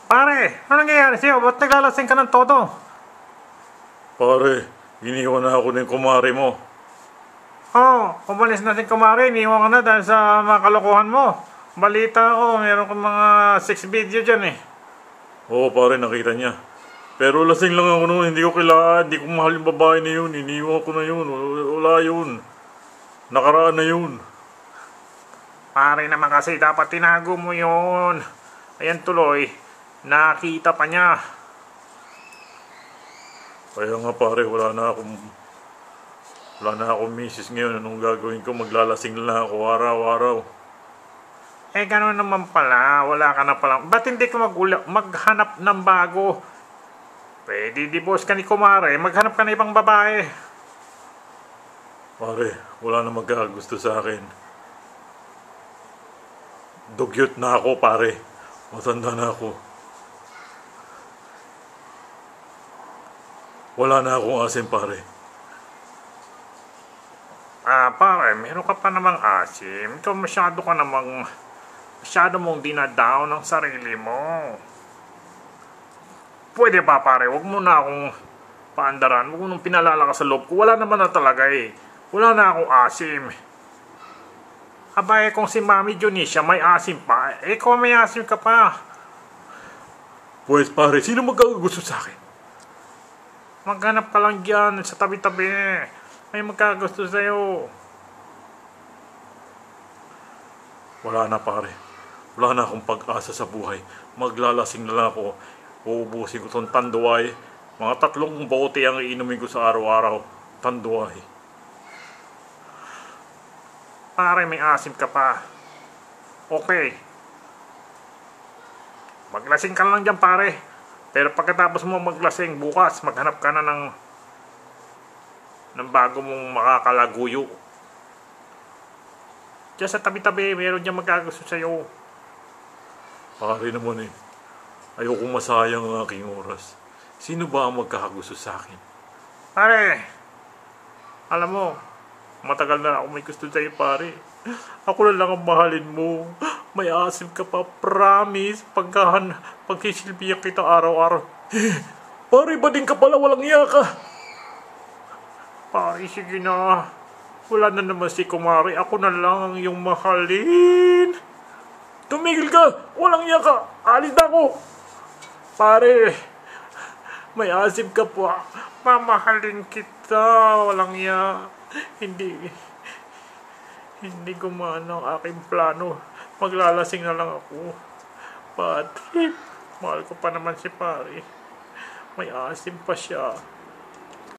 Pare, ano nangyayari sa'yo? Ba't naglalasing ka ng todo? Pare, iniwan na ako ng kumari mo. Umalis na si kumari. Iniwan ka na dahil sa mga kalokohan mo. Balita ko, meron kang mga 6 video dyan eh. Oo pare, nakita niya. Pero lasing lang ako noon, hindi ko kailangan, hindi ko mahal yung babae na yun. Iniwan ko na yun, wala yun. Nakaraan na yun. Pare naman kasi dapat tinago mo yun. Ayan tuloy, nakita pa niya. Kaya nga pare, wala na akong misis ngayon. Anong gagawin ko? Maglalasing lang ako araw-araw. Gano'n naman pala, wala ka na pala. Ba't hindi ka maghanap ng bago? Pwede divorce ka ni kumare, maghanap ka na ibang babae. Pare, wala na magkakagusto sa akin. Dugyot na ako pare. Matanda na ako. Wala na akong asim pare. Pare, meron ka pa namang asim. Ikaw masyado mong dinadown ang sarili mo. Pwede ba pare, wag mo na akong paandaran. Wag mo nang pinalala ka sa loob ko. Wala naman na talaga eh. Wala na akong asim. Abay, kung si Mami Junisha may asim pa, ikaw may asim ka pa. Pues pare, sino magkakagusto sa akin? Maghanap ka lang dyan sa tabi-tabi. May magkakagusto sa'yo. Wala na pare. Wala na akong pag-asa sa buhay. Maglalasing na lang ako. Uubusin ko itong tanduay. Mga 3 bote ang iinumin ko sa araw-araw. Tanduay. Pare, may asim ka pa. Okay. Maglasing ka lang dyan pare. Pero pagkatapos mo maglasing bukas, maghanap ka na ng bago mong makakalaguyo. Diyan sa tabi-tabi, meron dyan magkakagusto sa'yo. Pare naman eh. Ayokong masayang ang aking oras. Sino ba ang magkakagusto sa akin? Pare, alam mo, matagal na ako may gusto sa'yo pare. Ako na lang ang mahalin mo. May asim ka pa, promise. Pagsisilbihan kita araw-araw. Pare, ba din ka pala? Walang iya ka. Pare, sige na. Wala na naman si kumari. Ako na lang ang iyong mahalin. Tumigil ka! Walang iya ka! Alis na ako! Pare, may asim ka pa. Mamahalin kita. Walang iya. Hindi gumana ang aking plano. Maglalasing na lang ako. Patrick, mahal ko pa naman si pare. May asim pa siya.